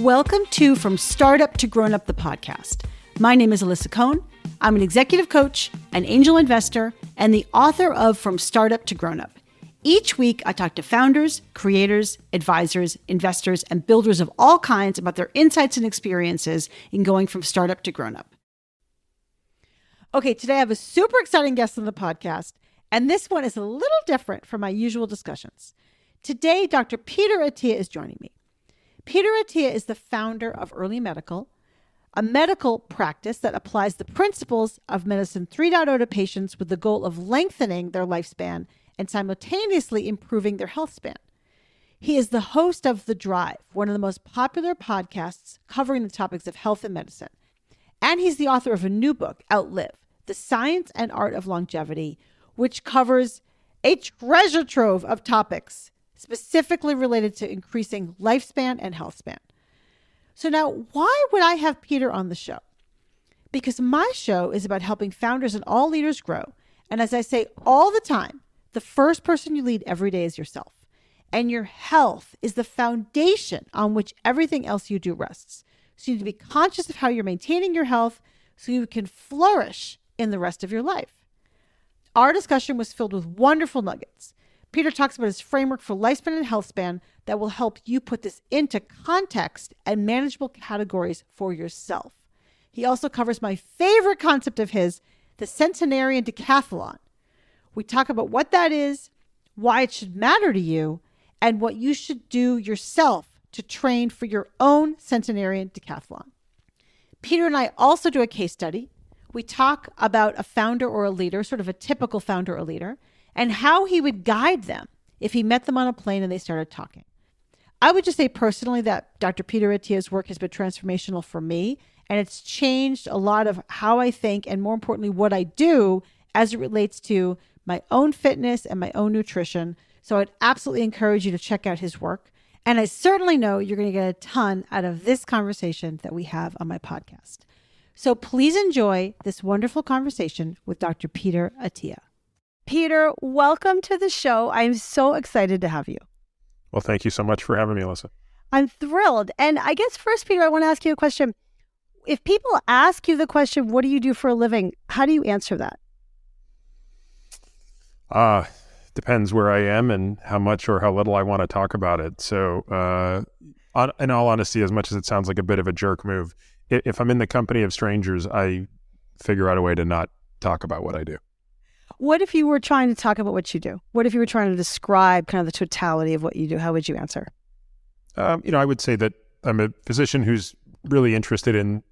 Welcome to From Startup to Grown Up, the podcast. My name is Alisa Cohn. I'm an executive coach, an angel investor, and the author of From Startup to Grown Up. Each week, I talk to founders, creators, advisors, investors, and builders of all kinds about their insights and experiences in going from startup to grown up. Okay, today I have a super exciting guest on the podcast, and this one is a little different from my usual discussions. Today, Dr. Peter Attia is joining me. Peter Attia is the founder of Early Medical, a medical practice that applies the principles of Medicine 3.0 to patients with the goal of lengthening their lifespan and simultaneously improving their health span. He is the host of The Drive, one of the most popular podcasts covering the topics of health and medicine. And he's the author of a new book, Outlive, The Science and Art of Longevity, which covers a treasure trove of topics specifically related to increasing lifespan and health span. So now, why would I have Peter on the show? Because my show is about helping founders and all leaders grow. And as I say all the time, the first person you lead every day is yourself. And your health is the foundation on which everything else you do rests. So you need to be conscious of how you're maintaining your health so you can flourish in the rest of your life. Our discussion was filled with wonderful nuggets. Peter talks about his framework for lifespan and health span that will help you put this into context and manageable categories for yourself. He also covers my favorite concept of his, the centenarian decathlon. We talk about what that is, why it should matter to you, and what you should do yourself to train for your own centenarian decathlon. Peter and I also do a case study. We talk about a founder or a leader, sort of a typical founder or leader, and how he would guide them if he met them on a plane and they started talking. I would just say personally that Dr. Peter Attia's work has been transformational for me, and it's changed a lot of how I think and, more importantly, what I do as it relates to my own fitness and my own nutrition. So I'd absolutely encourage you to check out his work. And I certainly know you're going to get a ton out of this conversation that we have on my podcast. So please enjoy this wonderful conversation with Dr. Peter Attia. Peter, welcome to the show. I'm so excited to have you. Well, thank you so much for having me, Alisa. I'm thrilled. And I guess first, Peter, I want to ask you a question. If people ask you the question, what do you do for a living? How do you answer that? Depends where I am and how much or how little I want to talk about it. So in all honesty, as much as it sounds like a bit of a jerk move, if I'm in the company of strangers, I figure out a way to not talk about what I do. What if you were trying to talk about what you do? What if you were trying to describe kind of the totality of what you do? How would you answer? I would say that I'm a physician who's really interested in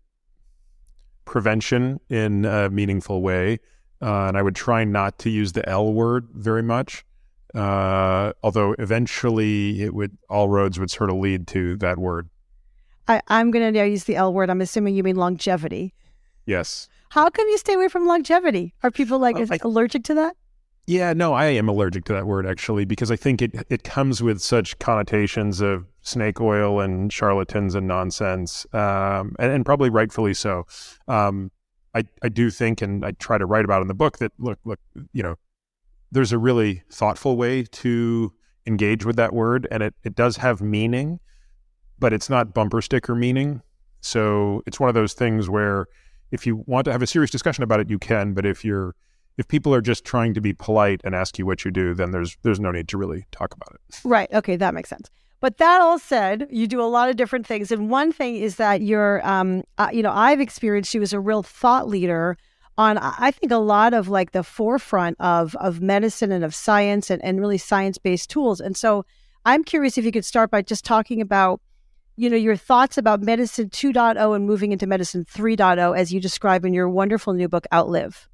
prevention in a meaningful way. And I would try not to use the L word very much. Although eventually all roads would sort of lead to that word. I'm going to use the L word. I'm assuming you mean longevity. Yes. How can you stay away from longevity? Are people allergic to that? Yeah, no, I am allergic to that word actually, because I think it comes with such connotations of snake oil and charlatans and nonsense, and probably rightfully so. I do think, and I try to write about in the book, that look, there's a really thoughtful way to engage with that word, and it does have meaning, but it's not bumper sticker meaning. So it's one of those things where if you want to have a serious discussion about it, you can, but if people are just trying to be polite and ask you what you do, then there's no need to really talk about it. Right. Okay, that makes sense. But that all said, you do a lot of different things. And one thing is that you're, I've experienced you as a real thought leader on, I think, a lot of like the forefront of medicine and of science and really science-based tools. And so I'm curious if you could start by just talking about, your thoughts about Medicine 2.0 and moving into Medicine 3.0 as you describe in your wonderful new book, Outlive.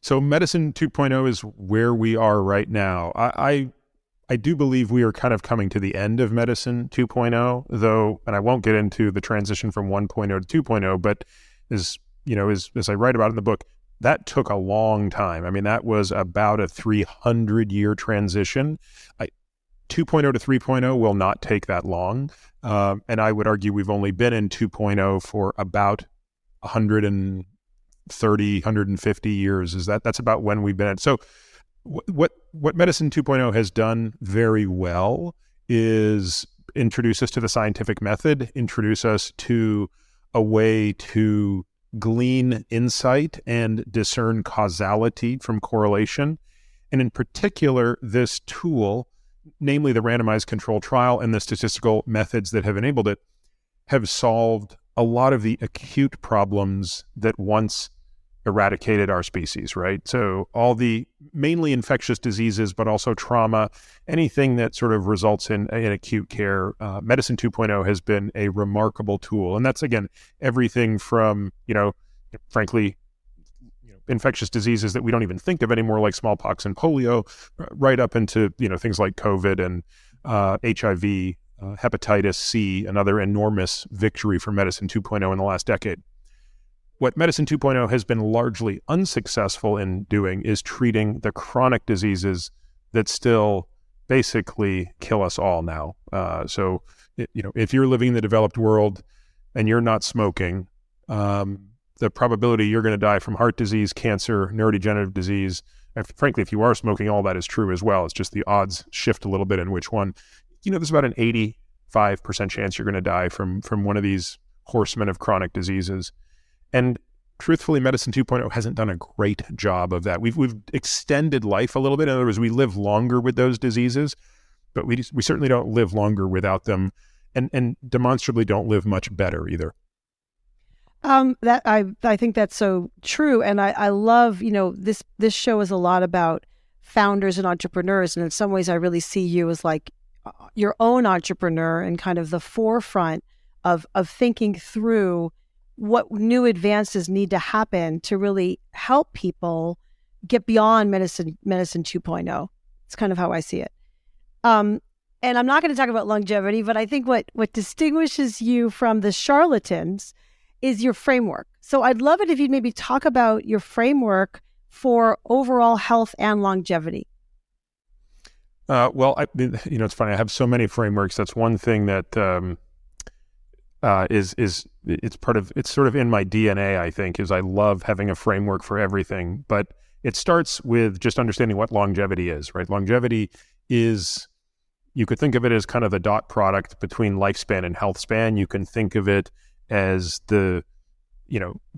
So Medicine 2.0 is where we are right now. I do believe we are kind of coming to the end of Medicine 2.0, though, and I won't get into the transition from 1.0 to 2.0, but as I write about in the book, that took a long time. I mean, that was about a 300-year transition. 2.0 to 3.0 will not take that long. And I would argue we've only been in 2.0 for about 130, 150 years. That's about when we've been in. So what Medicine 2.0 has done very well is introduce us to the scientific method, introduce us to a way to glean insight and discern causality from correlation. And in particular, this tool, namely the randomized control trial and the statistical methods that have enabled it, have solved a lot of the acute problems that once eradicated our species, right? So all the mainly infectious diseases, but also trauma, anything that sort of results in acute care, Medicine 2.0 has been a remarkable tool. And that's, again, everything from, frankly, infectious diseases that we don't even think of anymore, like smallpox and polio, right up into, things like COVID and HIV, hepatitis C, another enormous victory for Medicine 2.0 in the last decade. What Medicine 2.0 has been largely unsuccessful in doing is treating the chronic diseases that still basically kill us all now. So, if you're living in the developed world and you're not smoking, the probability you're going to die from heart disease, cancer, neurodegenerative disease, and frankly, if you are smoking, all that is true as well. It's just the odds shift a little bit in which one. There's about an 85% chance you're going to die from one of these horsemen of chronic diseases. And truthfully, Medicine 2.0 hasn't done a great job of that. We've extended life a little bit. In other words, we live longer with those diseases, but we certainly don't live longer without them, and demonstrably don't live much better either. That I think that's so true, and I love this show is a lot about founders and entrepreneurs, and in some ways I really see you as like your own entrepreneur and kind of the forefront of thinking through what new advances need to happen to really help people get beyond medicine 2.0. It's kind of how I see it. And I'm not going to talk about longevity, but I think what distinguishes you from the charlatans is your framework. So I'd love it if you'd maybe talk about your framework for overall health and longevity. Well, it's funny. I have so many frameworks. That's one thing that it's sort of in my DNA, I think, is I love having a framework for everything. But it starts with just understanding what longevity is, right? Longevity is, you could think of it as kind of the dot product between lifespan and health span. You can think of it as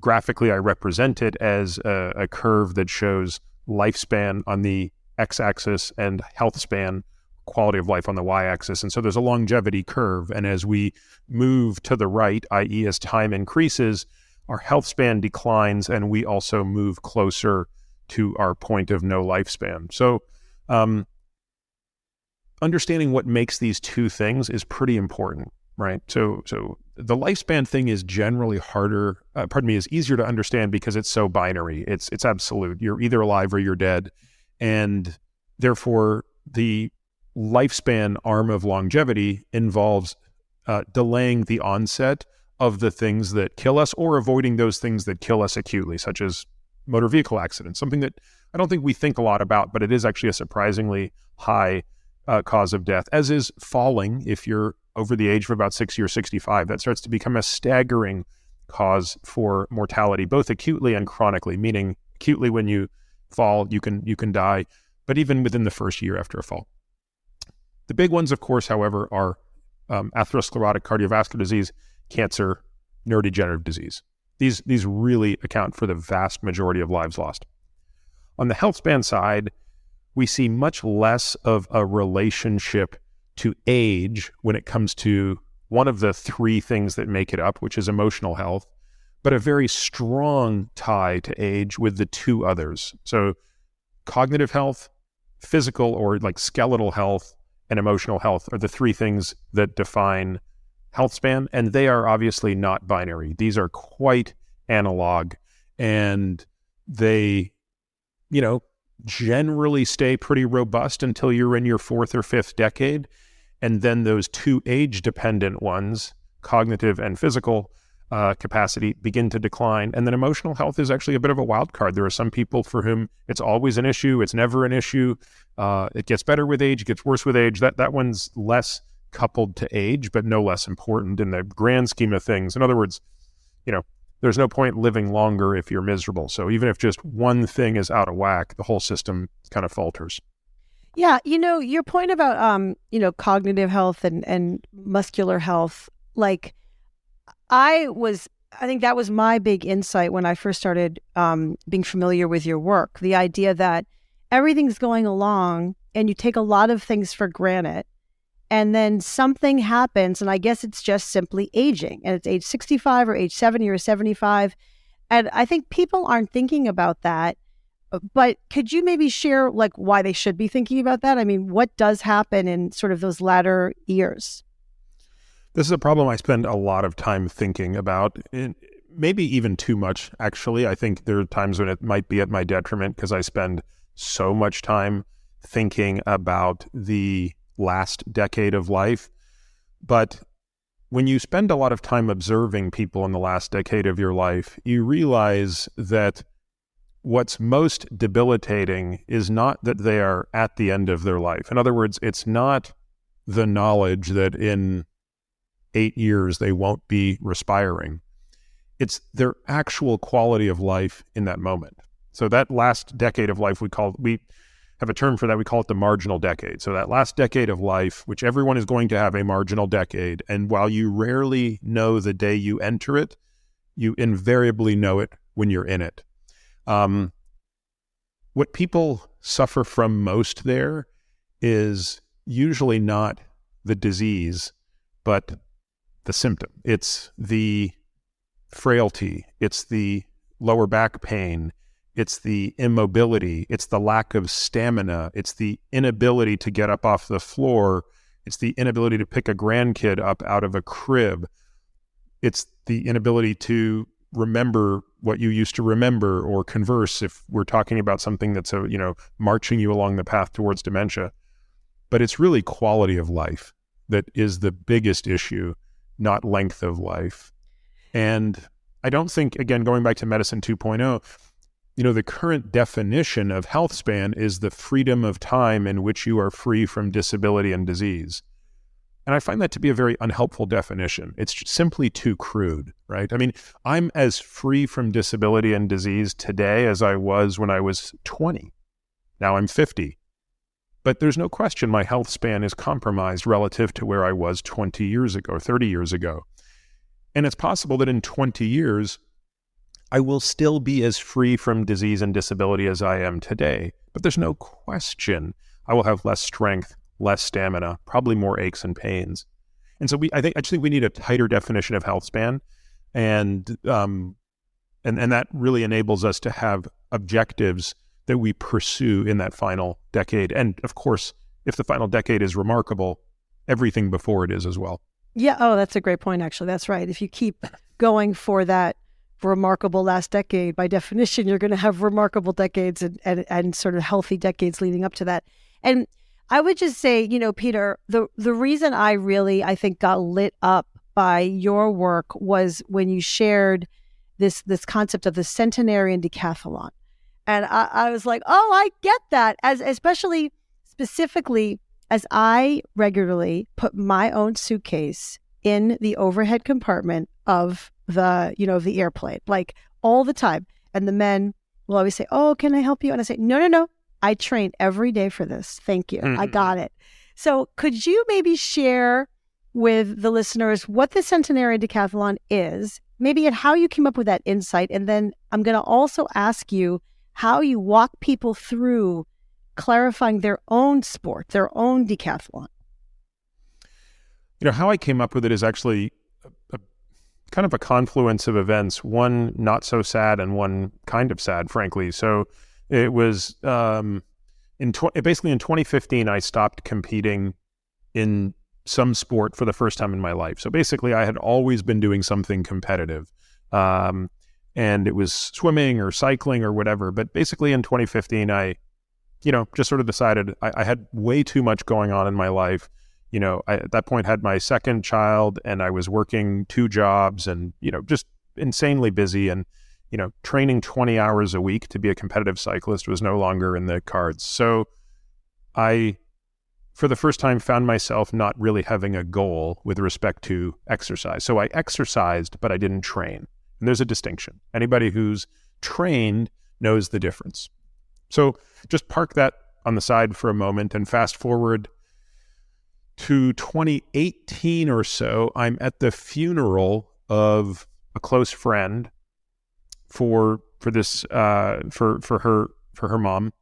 graphically I represent it as a curve that shows lifespan on the x-axis and health span, quality of life, on the y-axis. And so there's a longevity curve. And as we move to the right, i.e. as time increases, our health span declines and we also move closer to our point of no lifespan. So understanding what makes these two things is pretty important, right? So the lifespan thing is generally is easier to understand because it's so binary. It's absolute. You're either alive or you're dead. And therefore, the lifespan arm of longevity involves delaying the onset of the things that kill us or avoiding those things that kill us acutely, such as motor vehicle accidents, something that I don't think we think a lot about, but it is actually a surprisingly high cause of death, as is falling. If you're over the age of about 60 or 65, that starts to become a staggering cause for mortality, both acutely and chronically, meaning acutely when you fall, you can die, but even within the first year after a fall. The big ones, of course, however, are atherosclerotic cardiovascular disease, cancer, neurodegenerative disease. These really account for the vast majority of lives lost. On the health span side, we see much less of a relationship to age when it comes to one of the three things that make it up, which is emotional health, but a very strong tie to age with the two others. So cognitive health, physical or like skeletal health, and emotional health are the three things that define health span, and they are obviously not binary. These are quite analog, and they, generally stay pretty robust until you're in your fourth or fifth decade. And then those two age-dependent ones, cognitive and physical capacity, begin to decline. And then emotional health is actually a bit of a wild card. There are some people for whom it's always an issue. It's never an issue. It gets better with age, it gets worse with age. That one's less coupled to age, but no less important in the grand scheme of things. In other words, there's no point living longer if you're miserable. So even if just one thing is out of whack, the whole system kind of falters. Yeah, your point about cognitive health and muscular health, like I think that was my big insight when I first started being familiar with your work. The idea that everything's going along and you take a lot of things for granted, and then something happens, and I guess it's just simply aging, and it's age 65 or age 70 or 75. And I think people aren't thinking about that. But could you maybe share like why they should be thinking about that? I mean, what does happen in sort of those latter years? This is a problem I spend a lot of time thinking about, maybe even too much, actually. I think there are times when it might be at my detriment because I spend so much time thinking about the last decade of life. But when you spend a lot of time observing people in the last decade of your life, you realize that what's most debilitating is not that they are at the end of their life. In other words, it's not the knowledge that in 8 years they won't be respiring. It's their actual quality of life in that moment. So that last decade of life, we have a term for that. We call it the marginal decade. So that last decade of life, which everyone is going to have a marginal decade. And while you rarely know the day you enter it, you invariably know it when you're in it. What people suffer from most there is usually not the disease, but the symptom. It's the frailty. It's the lower back pain. It's the immobility. It's the lack of stamina. It's the inability to get up off the floor. It's the inability to pick a grandkid up out of a crib. It's the inability to remember what you used to remember or converse if we're talking about something that's marching you along the path towards dementia. But it's really quality of life that is the biggest issue, not length of life. And I don't think, again, going back to medicine 2.0, the current definition of health span is the freedom of time in which you are free from disability and disease. And I find that to be a very unhelpful definition. It's simply too crude, right? I mean, I'm as free from disability and disease today as I was when I was 20. Now I'm 50. But there's no question my health span is compromised relative to where I was 20 years ago, 30 years ago. And it's possible that in 20 years, I will still be as free from disease and disability as I am today. But there's no question I will have less strength, less stamina, probably more aches and pains. And so I just think we need a tighter definition of health span. And that really enables us to have objectives that we pursue in that final decade. And of course, if the final decade is remarkable, everything before it is as well. Yeah. Oh, that's a great point, actually. That's right. If you keep going for that remarkable last decade, by definition, you're going to have remarkable decades and sort of healthy decades leading up to that. And I would just say, Peter, the reason I think got lit up by your work was when you shared this concept of the centenarian decathlon. And I was like, oh, I get that, especially specifically as I regularly put my own suitcase in the overhead compartment of the airplane, like all the time. And the men will always say, oh, can I help you? And I say, no. I train every day for this. Thank you. I got it. So could you maybe share with the listeners what the centenarian decathlon is, maybe and how you came up with that insight? And then I'm going to also ask you how you walk people through clarifying their own sport, their own decathlon. How I came up with it is actually a kind of a confluence of events, one not so sad and one kind of sad, frankly. So it was basically in 2015, I stopped competing in some sport for the first time in my life. So basically, I had always been doing something competitive. And it was swimming or cycling or whatever. But basically in 2015, I just sort of decided I had way too much going on in my life. I, at that point, had my second child and I was working 2 jobs and, just insanely busy. And, training 20 hours a week to be a competitive cyclist was no longer in the cards. So I, for the first time, found myself not really having a goal with respect to exercise. So I exercised, but I didn't train. And there's a distinction. Anybody who's trained knows the difference. So just park that on the side for a moment and fast forward to 2018 or so. I'm at the funeral of a close friend for her mom,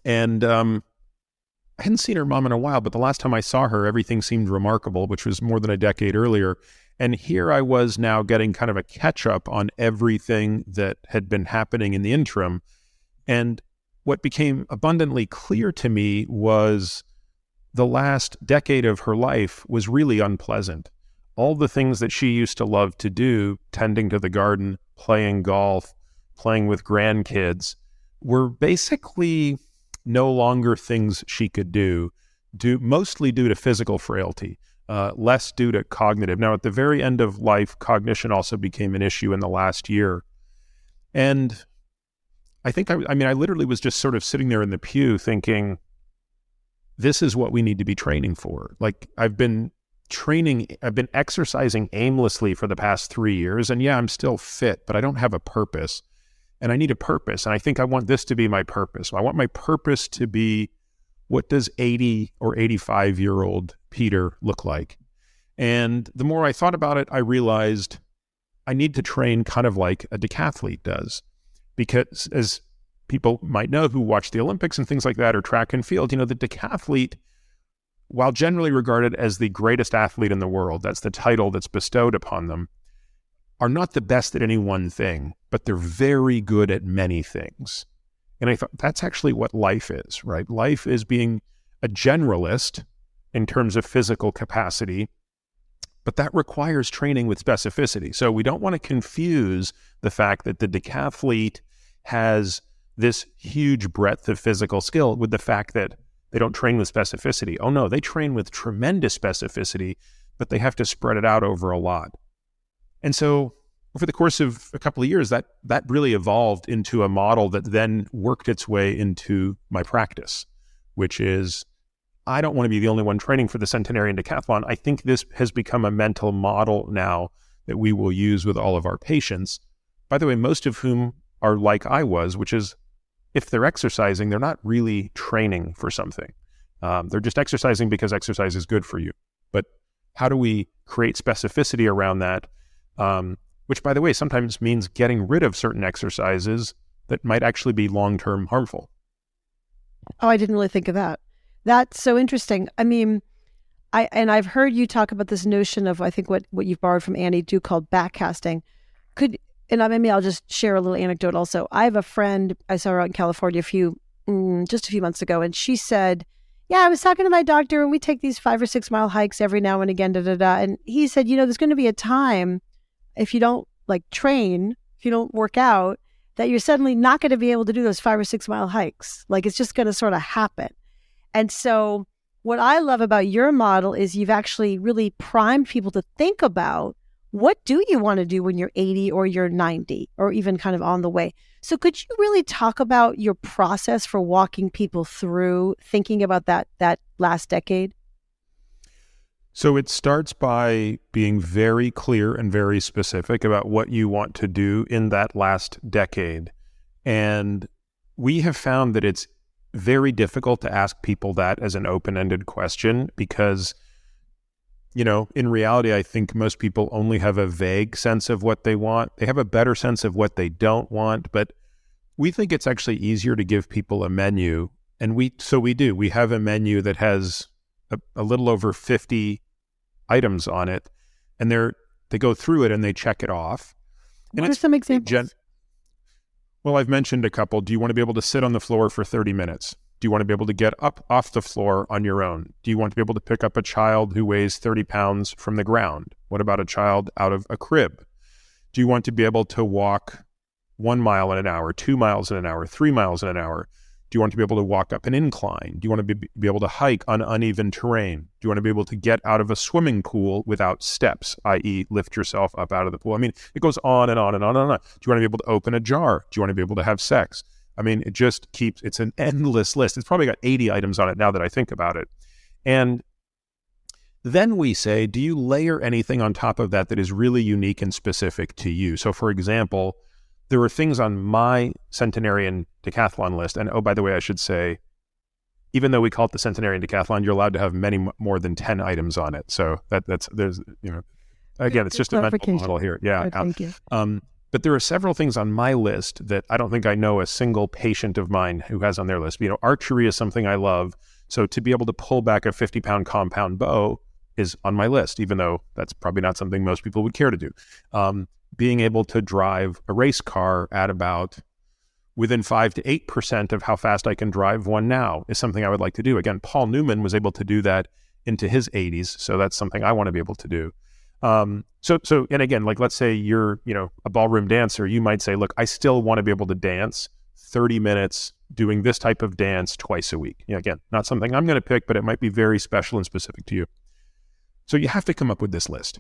and I hadn't seen her mom in a while, but the last time I saw her, everything seemed remarkable, which was more than a decade earlier. And here I was now getting kind of a catch up on everything that had been happening in the interim. And what became abundantly clear to me was the last decade of her life was really unpleasant. All the things that she used to love to do, tending to the garden, playing golf, playing with grandkids, were basically no longer things she could do mostly due to physical frailty, less due to cognitive. Now, at the very end of life, cognition also became an issue in the last year. And I think, I literally was just sort of sitting there in the pew thinking, this is what we need to be training for. Like, I've been exercising aimlessly for the past 3 years, and yeah, I'm still fit, but I don't have a purpose. And I need a purpose. And I think I want this to be my purpose. I want my purpose to be, what does 80 or 85-year-old Peter look like? And the more I thought about it, I realized I need to train kind of like a decathlete does. Because as people might know who watch the Olympics and things like that, or track and field, the decathlete, while generally regarded as the greatest athlete in the world, that's the title that's bestowed upon them, are not the best at any one thing, but they're very good at many things. And I thought that's actually what life is, right? Life is being a generalist in terms of physical capacity, but that requires training with specificity. So we don't want to confuse the fact that the decathlete has this huge breadth of physical skill with the fact that they don't train with specificity. Oh no, they train with tremendous specificity, but they have to spread it out over a lot. And so over the course of a couple of years, that really evolved into a model that then worked its way into my practice, which is, I don't want to be the only one training for the centenarian decathlon. I think this has become a mental model now that we will use with all of our patients. By the way, most of whom are like I was, which is, if they're exercising, they're not really training for something. They're just exercising because exercise is good for you. But how do we create specificity around that? Which, by the way, sometimes means getting rid of certain exercises that might actually be long-term harmful. Oh, I didn't really think of that. That's so interesting. I mean, I've heard you talk about this notion of, I think what you've borrowed from Annie Do called backcasting. Maybe I'll just share a little anecdote also. I have a friend, I saw her out in California just a few months ago, and she said, yeah, I was talking to my doctor and we take these 5 or 6 mile hikes every now and again, And he said, there's going to be a time, if you don't train, if you don't work out, that you're suddenly not going to be able to do those 5 or 6 mile hikes. It's just going to sort of happen. And so what I love about your model is you've actually really primed people to think about, what do you want to do when you're 80 or you're 90 or even kind of on the way? So could you really talk about your process for walking people through thinking about that last decade? So it starts by being very clear and very specific about what you want to do in that last decade. And we have found that it's very difficult to ask people that as an open-ended question because, in reality, I think most people only have a vague sense of what they want. They have a better sense of what they don't want, but we think it's actually easier to give people a menu. And we do. We have a menu that has a little over 50 items on it, and they go through it and they check it off. And what are some examples? Well, I've mentioned a couple. Do you want to be able to sit on the floor for 30 minutes? Do you want to be able to get up off the floor on your own? Do you want to be able to pick up a child who weighs 30 pounds from the ground? What about a child out of a crib? Do you want to be able to walk 1 mile in an hour, 2 miles in an hour, 3 miles in an hour? Do you want to be able to walk up an incline? Do you want to be able to hike on uneven terrain? Do you want to be able to get out of a swimming pool without steps, i.e. lift yourself up out of the pool? I mean, it goes on and on and on and on. Do you want to be able to open a jar? Do you want to be able to have sex? I mean, it's an endless list. It's probably got 80 items on it now that I think about it. And then we say, do you layer anything on top of that is really unique and specific to you? So for example, there were things on my centenarian decathlon list. And oh, by the way, I should say, even though we call it the centenarian decathlon, you're allowed to have many more than 10 items on it. So there's, again, it's just a mental model here. Yeah. Thank you. But there are several things on my list that I don't think I know a single patient of mine who has on their list. Archery is something I love. So to be able to pull back a 50-pound compound bow is on my list, even though that's probably not something most people would care to do. Being able to drive a race car at about within 5 to 8% of how fast I can drive one now is something I would like to do. Again, Paul Newman was able to do that into his 80s. So that's something I want to be able to do. So, and again, like let's say you're, a ballroom dancer, you might say, look, I still want to be able to dance 30 minutes doing this type of dance twice a week. Again, not something I'm going to pick, but it might be very special and specific to you. So you have to come up with this list.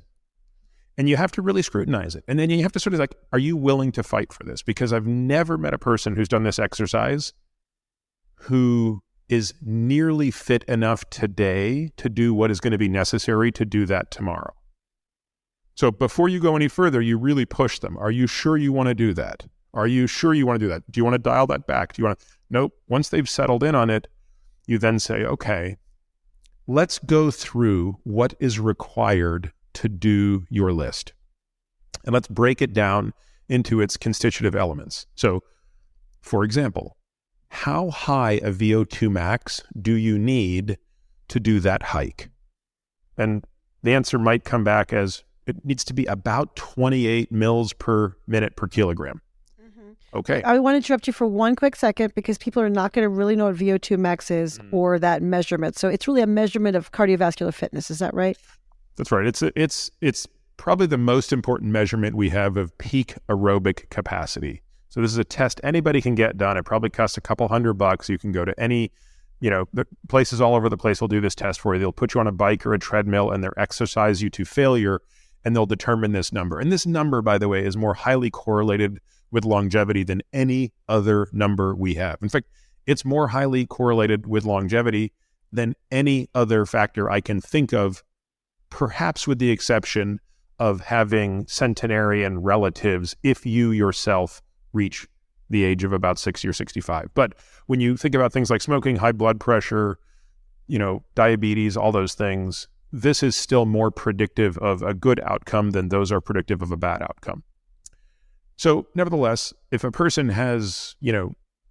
And you have to really scrutinize it. And then you have to sort of are you willing to fight for this? Because I've never met a person who's done this exercise who is nearly fit enough today to do what is going to be necessary to do that tomorrow. So before you go any further, you really push them. Are you sure you want to do that? Are you sure you want to do that? Do you want to dial that back? Do you want to? Nope. Once they've settled in on it, you then say, okay, let's go through what is required to do your list. And let's break it down into its constitutive elements. So, for example, how high a VO2 max do you need to do that hike? And the answer might come back as it needs to be about 28 mils per minute per kilogram. Okay. I want to interrupt you for one quick second because people are not going to really know what VO2 max is or that measurement. So it's really a measurement of cardiovascular fitness. Is that right? That's right. It's probably the most important measurement we have of peak aerobic capacity. So this is a test anybody can get done. It probably costs a couple $100. You can go to any, the places all over the place will do this test for you. They'll put you on a bike or a treadmill and they'll exercise you to failure and they'll determine this number. And this number, by the way, is more highly correlated with longevity than any other number we have. In fact, it's more highly correlated with longevity than any other factor I can think of, perhaps with the exception of having centenarian relatives if you yourself reach the age of about 60 or 65. But when you think about things like smoking, high blood pressure, diabetes, all those things, this is still more predictive of a good outcome than those are predictive of a bad outcome. So nevertheless, if a person has,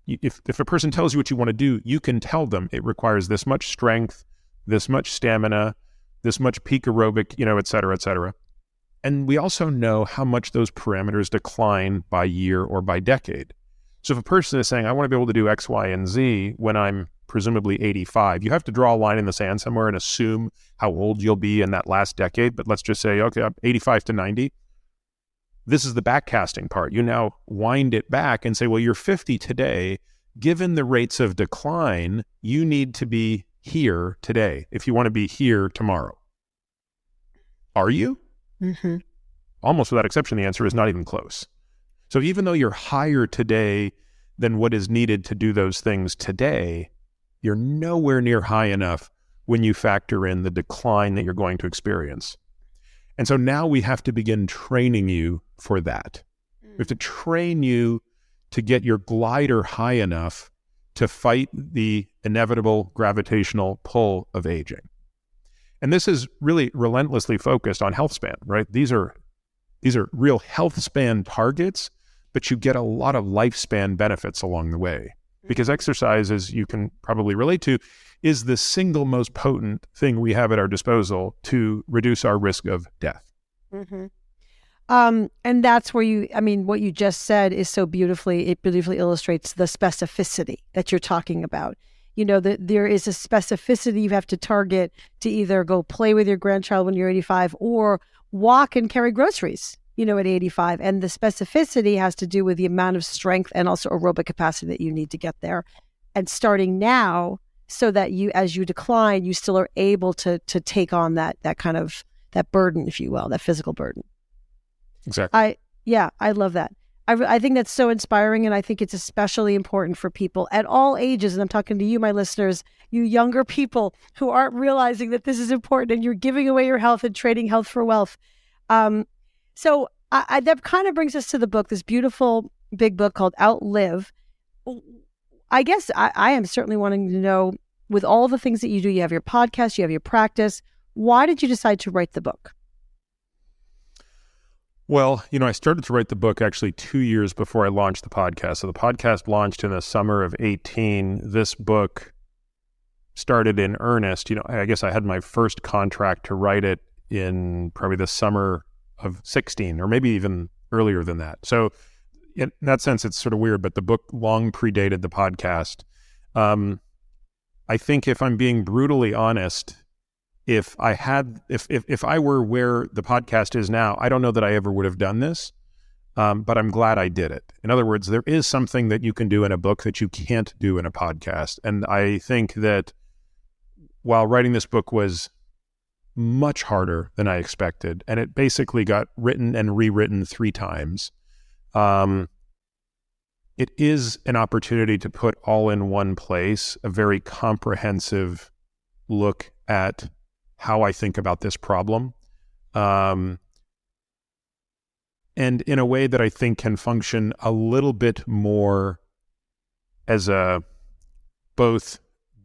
if a person tells you what you want to do, you can tell them it requires this much strength, this much stamina, this much peak aerobic, et cetera, et cetera. And we also know how much those parameters decline by year or by decade. So if a person is saying, I want to be able to do X, Y, and Z when I'm presumably 85, you have to draw a line in the sand somewhere and assume how old you'll be in that last decade. But let's just say, okay, I'm 85 to 90. This is the backcasting part. You now wind it back and say, well, you're 50 today. Given the rates of decline, you need to be here today if you want to be here tomorrow. Are you? Mm-hmm. Almost without exception, the answer is not even close. So even though you're higher today than what is needed to do those things today, you're nowhere near high enough when you factor in the decline that you're going to experience. And so now we have to begin training you for that. We have to train you to get your glider high enough to fight the inevitable gravitational pull of aging. And this is really relentlessly focused on health span, right? These are real health span targets, but you get a lot of lifespan benefits along the way. Because exercise, as you can probably relate to, is the single most potent thing we have at our disposal to reduce our risk of death. Mm-hmm. And that's where what you just said is so beautifully illustrates the specificity that you're talking about. There is a specificity you have to target to either go play with your grandchild when you're 85 or walk and carry groceries, at 85. And the specificity has to do with the amount of strength and also aerobic capacity that you need to get there. And starting now, so that as you decline, you still are able to take on that kind of, that burden, if you will, that physical burden. Exactly. I love that. I think that's so inspiring, and I think it's especially important for people at all ages. And I'm talking to you, my listeners, you younger people who aren't realizing that this is important and you're giving away your health and trading health for wealth. So that kind of brings us to the book, this beautiful big book called Outlive. I guess I am certainly wanting to know with all the things that you do, you have your podcast, you have your practice. Why did you decide to write the book? Well, I started to write the book actually 2 years before I launched the podcast. So the podcast launched in the summer of 18. This book started in earnest. I guess I had my first contract to write it in probably the summer of 16, or maybe even earlier than that. So in that sense, it's sort of weird, but the book long predated the podcast. I think if I'm being brutally honest, if I were where the podcast is now, I don't know that I ever would have done this, but I'm glad I did it. In other words, there is something that you can do in a book that you can't do in a podcast. And I think that while writing this book was much harder than I expected, and it basically got written and rewritten 3 times, it is an opportunity to put all in one place a very comprehensive look at how I think about this problem, and in a way that I think can function a little bit more as a both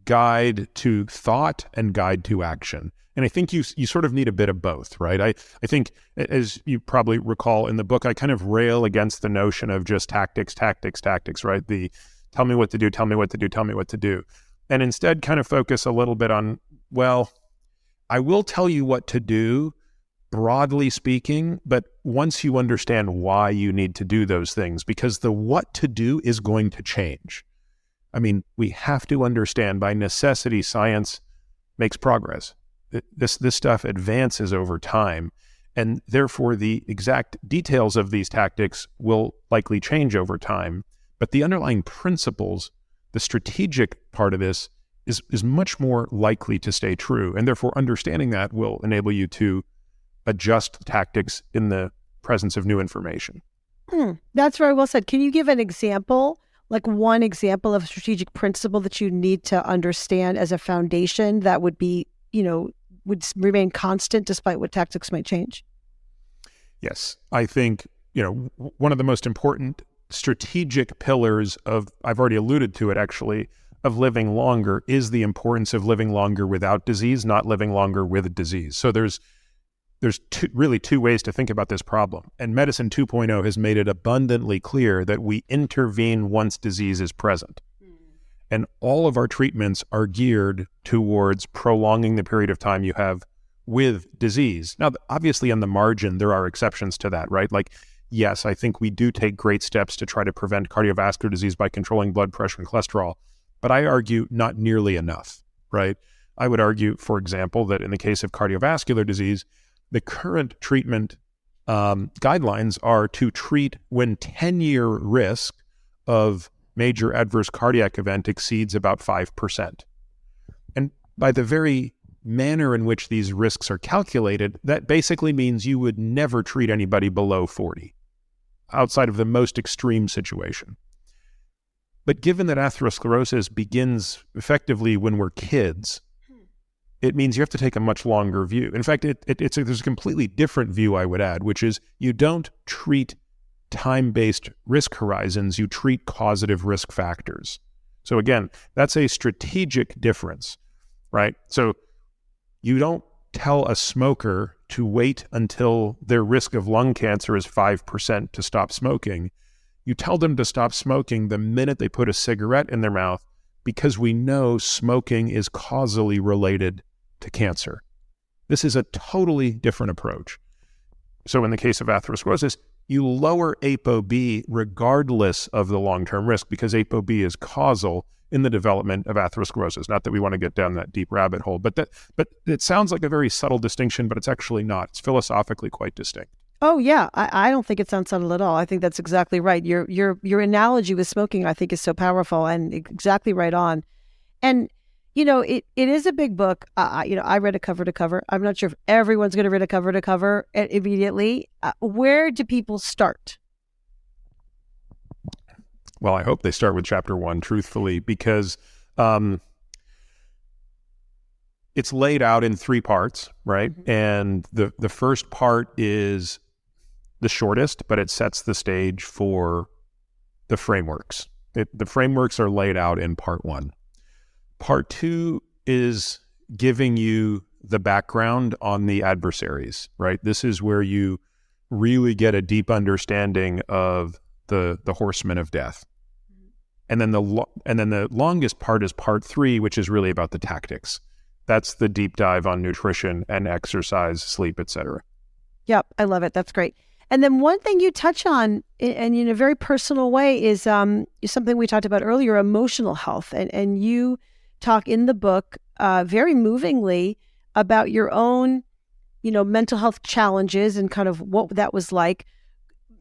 guide to thought and guide to action. And I think you sort of need a bit of both, right? I think, as you probably recall in the book, I kind of rail against the notion of just tactics, right? The tell me what to do, tell me what to do, tell me what to do. And instead kind of focus a little bit on, well, I will tell you what to do, broadly speaking, but once you understand why you need to do those things, because the what to do is going to change. I mean, we have to understand by necessity, science makes progress. This stuff advances over time, and therefore the exact details of these tactics will likely change over time. But the underlying principles, the strategic part of this, is much more likely to stay true. And therefore, understanding that will enable you to adjust tactics in the presence of new information. That's very well said. Can you give an example, like one example of a strategic principle that you need to understand as a foundation that would be, would remain constant despite what tactics might change? Yes. I think, one of the most important strategic pillars of, I've already alluded to it actually, of living longer is the importance of living longer without disease, not living longer with disease. So there's really two ways to think about this problem. And Medicine 2.0 has made it abundantly clear that we intervene once disease is present. And all of our treatments are geared towards prolonging the period of time you have with disease. Now, obviously on the margin, there are exceptions to that, right? Like, yes, I think we do take great steps to try to prevent cardiovascular disease by controlling blood pressure and cholesterol. But I argue not nearly enough, right? I would argue, for example, that in the case of cardiovascular disease, the current treatment guidelines are to treat when 10-year risk of major adverse cardiac event exceeds about 5%. And by the very manner in which these risks are calculated, that basically means you would never treat anybody below 40, outside of the most extreme situation. But given that atherosclerosis begins effectively when we're kids, it means you have to take a much longer view. In fact, there's a completely different view, I would add, which is you don't treat time-based risk horizons, you treat causative risk factors. So again, that's a strategic difference, right? So you don't tell a smoker to wait until their risk of lung cancer is 5% to stop smoking. You tell them to stop smoking the minute they put a cigarette in their mouth, because we know smoking is causally related to cancer. This is a totally different approach. So in the case of atherosclerosis, you lower ApoB regardless of the long-term risk, because ApoB is causal in the development of atherosclerosis. Not that we want to get down that deep rabbit hole, but it sounds like a very subtle distinction, but it's actually not. It's philosophically quite distinct. Oh yeah, I don't think it sounds subtle at all. I think that's exactly right. Your analogy with smoking, I think, is so powerful and exactly right on. And it is a big book. I read it cover to cover. I'm not sure if everyone's going to read it cover to cover immediately. Where do people start? Well, I hope they start with chapter 1, truthfully, because it's laid out in 3 parts, right? Mm-hmm. And the first part is the shortest, but it sets the stage for the frameworks. The frameworks are laid out in part 1. Part two is giving you the background on the adversaries, right? This is where you really get a deep understanding of the horsemen of death. And then the longest part is part three, which is really about the tactics. That's the deep dive on nutrition and exercise, sleep, etc. Yep, I love it. That's great. And then one thing you touch on, and in a very personal way, is something we talked about earlier, emotional health. And you talk in the book very movingly about your own, mental health challenges and kind of what that was like.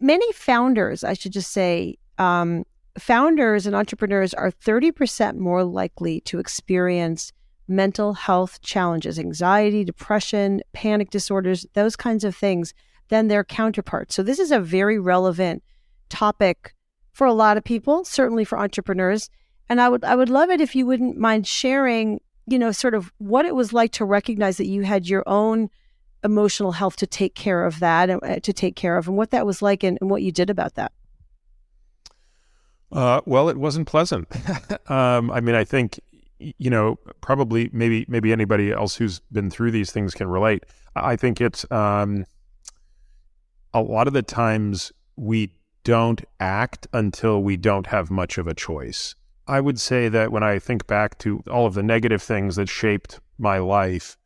Many founders, I should just say, founders and entrepreneurs are 30% more likely to experience mental health challenges, anxiety, depression, panic disorders, those kinds of things than their counterparts. So this is a very relevant topic for a lot of people, certainly for entrepreneurs. And I would love it if you wouldn't mind sharing, sort of what it was like to recognize that you had your own emotional health to take care of that, and what that was like and what you did about that. Well, it wasn't pleasant. I think, probably maybe anybody else who's been through these things can relate. I think it's a lot of the times we don't act until we don't have much of a choice. I would say that when I think back to all of the negative things that shaped my life,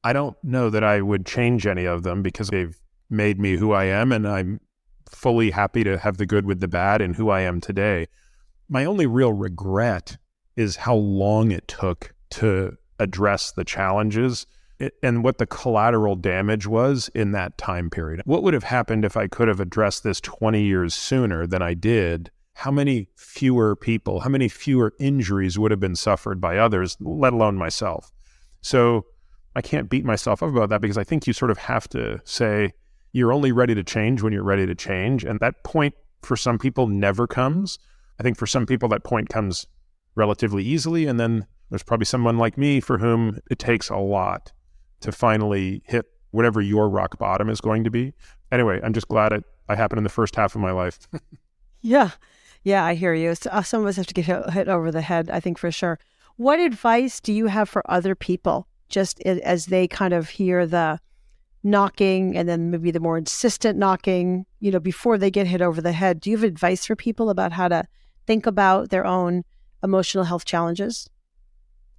I don't know that I would change any of them because they've made me who I am, and I'm fully happy to have the good with the bad in who I am today. My only real regret is how long it took to address the challenges and what the collateral damage was in that time period. What would have happened if I could have addressed this 20 years sooner than I did? How many fewer people, how many fewer injuries would have been suffered by others, let alone myself? So I can't beat myself up about that because I think you sort of have to say you're only ready to change when you're ready to change. And that point for some people never comes. I think for some people that point comes relatively easily. And then there's probably someone like me for whom it takes a lot to finally hit whatever your rock bottom is going to be. Anyway, I'm just glad it happened in the first half of my life. Yeah, I hear you. So, some of us have to get hit over the head, I think, for sure. What advice do you have for other people, just as they kind of hear the knocking and then maybe the more insistent knocking, before they get hit over the head? Do you have advice for people about how to think about their own emotional health challenges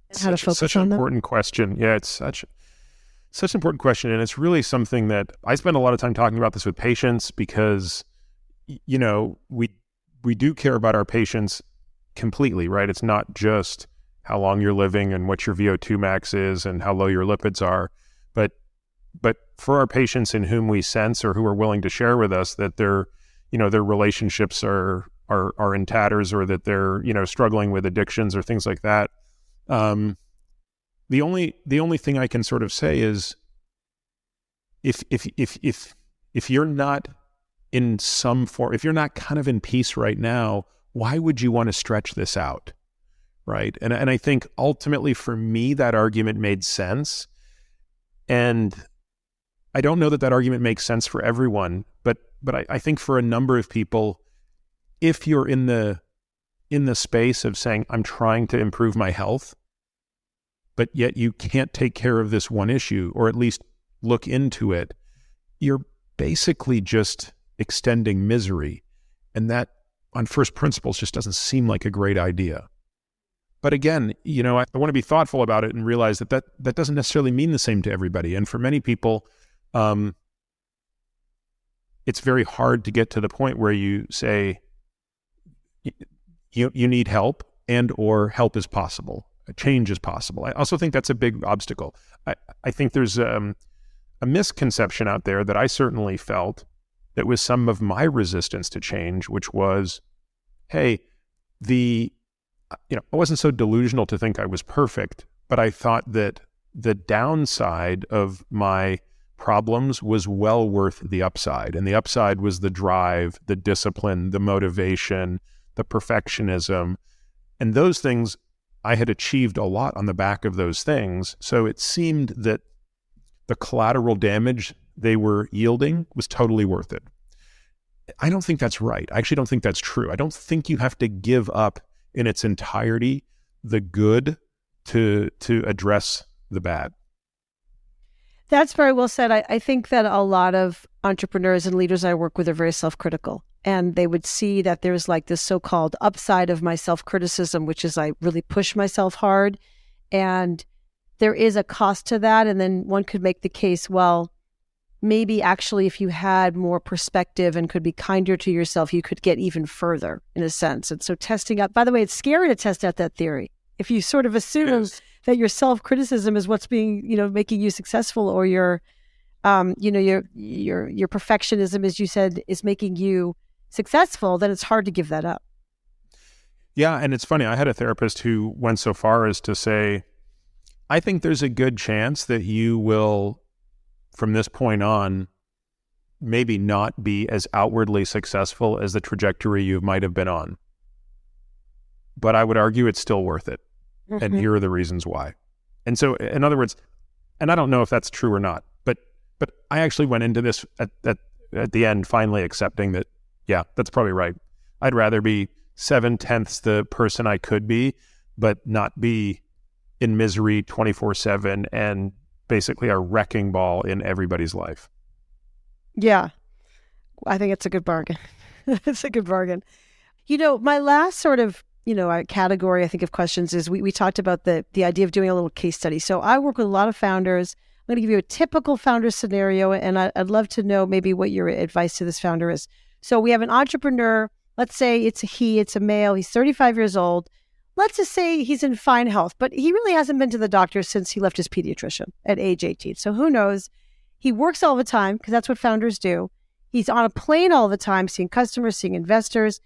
and how to focus on them? Such an important question. Yeah, it's such an important question. And it's really something that I spend a lot of time talking about this with patients because, we do care about our patients completely, right? It's not just how long you're living and what your VO2 max is and how low your lipids are, but for our patients in whom we sense or who are willing to share with us that their relationships are in tatters or that they're, struggling with addictions or things like that. The only thing I can sort of say is if you're not in some form, if you're not kind of in peace right now, why would you want to stretch this out? Right. And I think ultimately for me, that argument made sense. And I don't know that argument makes sense for everyone, but I think for a number of people, if you're in the space of saying, I'm trying to improve my health, but yet you can't take care of this one issue, or at least look into it, you're basically just extending misery. And that on first principles just doesn't seem like a great idea. But again, I want to be thoughtful about it and realize that doesn't necessarily mean the same to everybody. And for many people, it's very hard to get to the point where you say you need help and or help is possible. A change is possible. I also think that's a big obstacle. I think there's a misconception out there that I certainly felt that was some of my resistance to change, which was, hey, I wasn't so delusional to think I was perfect, but I thought that the downside of my problems was well worth the upside. And the upside was the drive, the discipline, the motivation, the perfectionism. And those things, I had achieved a lot on the back of those things. So it seemed that the collateral damage they were yielding was totally worth it. I don't think that's right. I actually don't think that's true. I don't think you have to give up in its entirety the good to address the bad. That's very well said. I think that a lot of entrepreneurs and leaders I work with are very self-critical, and they would see that there's like this so-called upside of my self-criticism, which is I really push myself hard, and there is a cost to that. And then one could make the case, well, maybe actually if you had more perspective and could be kinder to yourself, you could get even further in a sense. And so testing out, by the way, it's scary to test out that theory. If you sort of assume that your self-criticism is what's being, making you successful, or your perfectionism, as you said, is making you successful, then it's hard to give that up. Yeah. And it's funny. I had a therapist who went so far as to say, I think there's a good chance that you will, from this point on, maybe not be as outwardly successful as the trajectory you might have been on. But I would argue it's still worth it. Mm-hmm. And here are the reasons why. And so, in other words, and I don't know if that's true or not, but I actually went into this at the end finally accepting that, yeah, that's probably right. I'd rather be 7/10 the person I could be, but not be in misery 24/7 and basically a wrecking ball in everybody's life. Yeah, I think it's a good bargain. It's a good bargain. My last sort of category, I think, of questions is we talked about the idea of doing a little case study. So I work with a lot of founders. I'm going to give you a typical founder scenario, and I'd love to know maybe what your advice to this founder is. So we have an entrepreneur. Let's say it's a male. He's 35 years old. Let's just say he's in fine health, but he really hasn't been to the doctor since he left his pediatrician at age 18. So who knows? He works all the time because that's what founders do. He's on a plane all the time, seeing customers, seeing investors.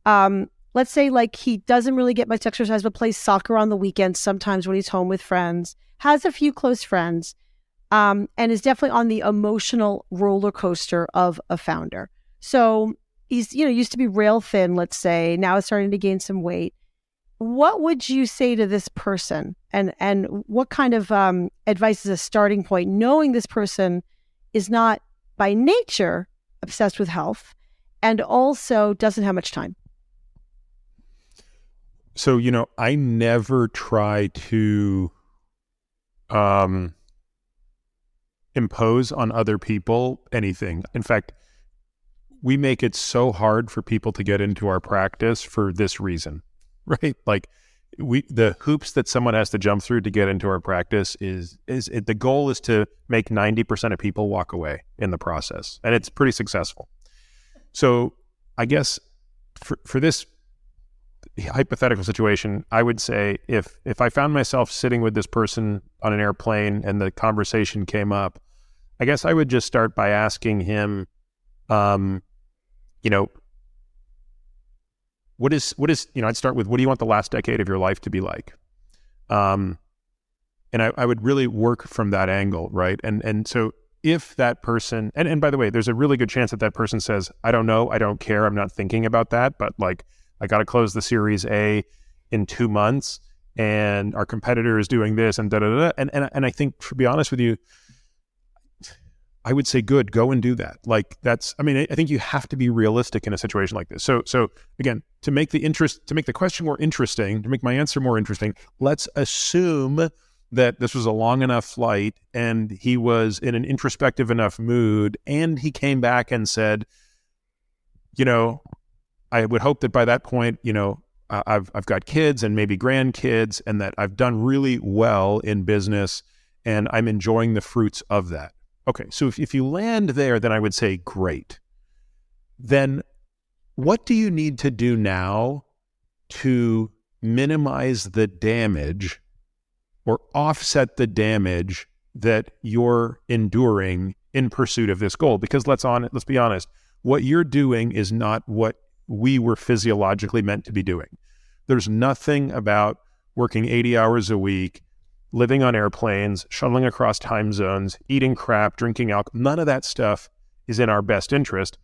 Let's say like he doesn't really get much exercise, but plays soccer on the weekends sometimes when he's home with friends, has a few close friends, and is definitely on the emotional roller coaster of a founder. So he's, used to be rail thin, let's say, now is starting to gain some weight. What would you say to this person? And what kind of advice is a starting point, knowing this person is not by nature obsessed with health and also doesn't have much time? So, I never try to impose on other people anything. In fact, we make it so hard for people to get into our practice for this reason, right? Like the hoops that someone has to jump through to get into our practice the goal is to make 90% of people walk away in the process. And it's pretty successful. So I guess for this hypothetical situation, I would say if I found myself sitting with this person on an airplane and the conversation came up, I guess I would just start by asking him, what is, I'd start with, what do you want the last decade of your life to be like? And I would really work from that angle, right? And so if that person, and by the way, there's a really good chance that person says, I don't know, I don't care, I'm not thinking about that, but like, I got to close the Series A in 2 months, and our competitor is doing this, and da-da-da-da. And I think, to be honest with you, I would say, good, go and do that. Like I think you have to be realistic in a situation like this. So again, to make the question more interesting, to make my answer more interesting, let's assume that this was a long enough flight and he was in an introspective enough mood, and he came back and said, I would hope that by that point, I've got kids and maybe grandkids, and that I've done really well in business and I'm enjoying the fruits of that. Okay, so if you land there, then I would say, great. Then what do you need to do now to minimize the damage or offset the damage that you're enduring in pursuit of this goal? Because let's be honest, what you're doing is not what we were physiologically meant to be doing. There's nothing about working 80 hours a week, living on airplanes, shuttling across time zones, eating crap, drinking alcohol. None of that stuff is in our best interest.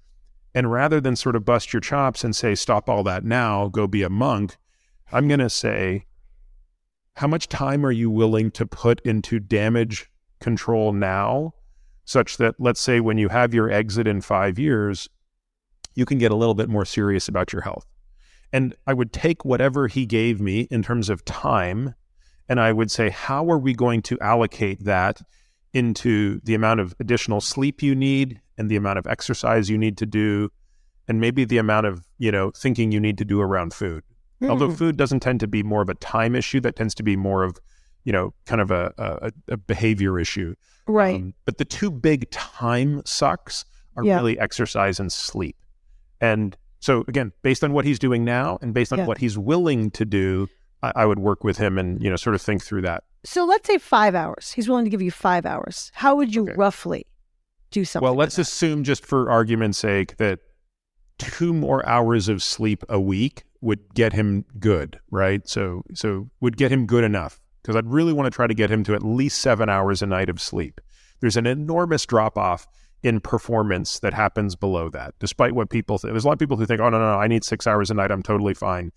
And rather than sort of bust your chops and say, stop all that now, go be a monk, I'm going to say, how much time are you willing to put into damage control now, such that, let's say, when you have your exit in 5 years, you can get a little bit more serious about your health. And I would take whatever he gave me in terms of time, And I would say, how are we going to allocate that into the amount of additional sleep you need and the amount of exercise you need to do, and maybe the amount of, thinking you need to do around food. Although food doesn't tend to be more of a time issue, that tends to be more of, kind of a behavior issue. Right. But the two big time sucks are really exercise and sleep. And so again, based on what he's doing now and based on what he's willing to do, I would work with him and, sort of think through that. So let's say 5 hours. He's willing to give you 5 hours. How would you roughly do something? Well, let's assume, just for argument's sake, that 2 more hours of sleep a week would get him good, right? So would get him good enough, because I'd really want to try to get him to at least 7 hours a night of sleep. There's an enormous drop-off in performance that happens below that, despite what people think. There's a lot of people who think, oh, no, I need 6 hours a night, I'm totally fine.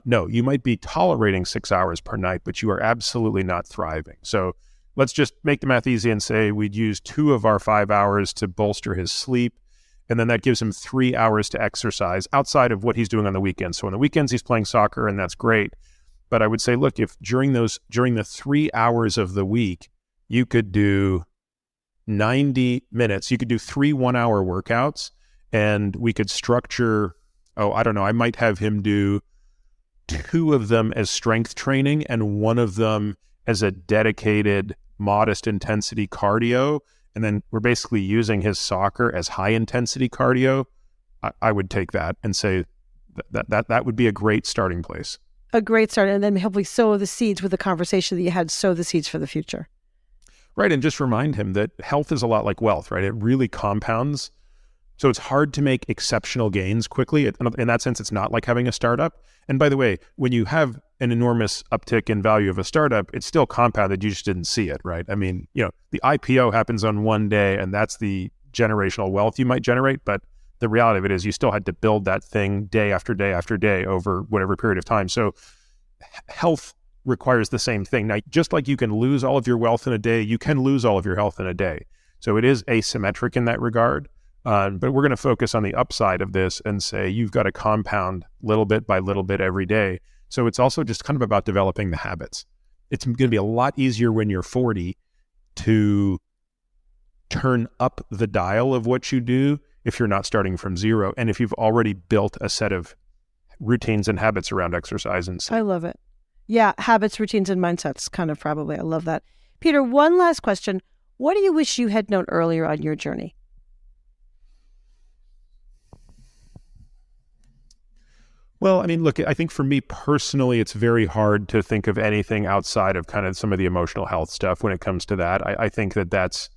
No, you might be tolerating 6 hours per night, but you are absolutely not thriving. So let's just make the math easy and say we'd use 2 of our 5 hours to bolster his sleep. And then that gives him 3 hours to exercise outside of what he's doing on the weekends. So on the weekends, he's playing soccer, and that's great. But I would say, look, if during the 3 hours of the week, you could do 90 minutes, you could do 3 1-hour workouts, and we could structure, I might have him do 2 of them as strength training and 1 of them as a dedicated modest intensity cardio. And then we're basically using his soccer as high intensity cardio. I would take that and say that would be a great starting place. A great start. And then hopefully sow the seeds with the conversation that you had, sow the seeds for the future. Right. And just remind him that health is a lot like wealth, right? It really compounds. So it's hard to make exceptional gains quickly. In that sense, it's not like having a startup. And by the way, when you have an enormous uptick in value of a startup, it's still compounded. You just didn't see it, right? I mean, the IPO happens on one day, and that's the generational wealth you might generate. But the reality of it is you still had to build that thing day after day after day over whatever period of time. So health requires the same thing. Now, just like you can lose all of your wealth in a day, you can lose all of your health in a day. So it is asymmetric in that regard. But we're going to focus on the upside of this and say you've got to compound little bit by little bit every day. So it's also just kind of about developing the habits. It's going to be a lot easier when you're 40 to turn up the dial of what you do if you're not starting from zero, and if you've already built a set of routines and habits around exercise and sleep. I love it. Yeah, habits, routines, and mindsets, kind of probably. I love that. Peter, one last question. What do you wish you had known earlier on your journey? Well, I mean, look, I think for me personally, it's very hard to think of anything outside of kind of some of the emotional health stuff when it comes to that. I think that's,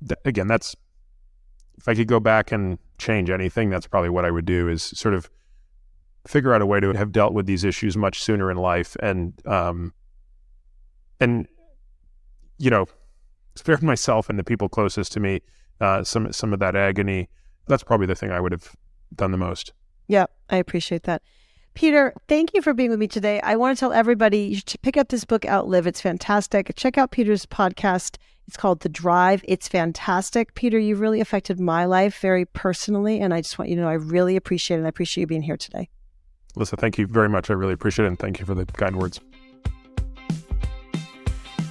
if I could go back and change anything, that's probably what I would do, is sort of figure out a way to have dealt with these issues much sooner in life and spare myself and the people closest to me some of that agony. That's probably the thing I would have done the most. Yeah, I appreciate that. Peter, thank you for being with me today. I want to tell everybody you should pick up this book, Outlive. It's fantastic. Check out Peter's podcast. It's called The Drive. It's fantastic. Peter, you really affected my life very personally, and I just want you to know I really appreciate it, and I appreciate you being here today. Alisa, thank you very much. I really appreciate it, and thank you for the kind words.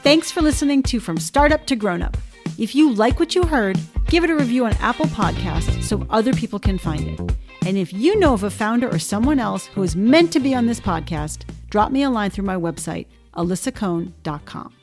Thanks for listening to From Startup to Grown Up. If you like what you heard, give it a review on Apple Podcasts so other people can find it. And if you know of a founder or someone else who is meant to be on this podcast, drop me a line through my website, alisacohn.com.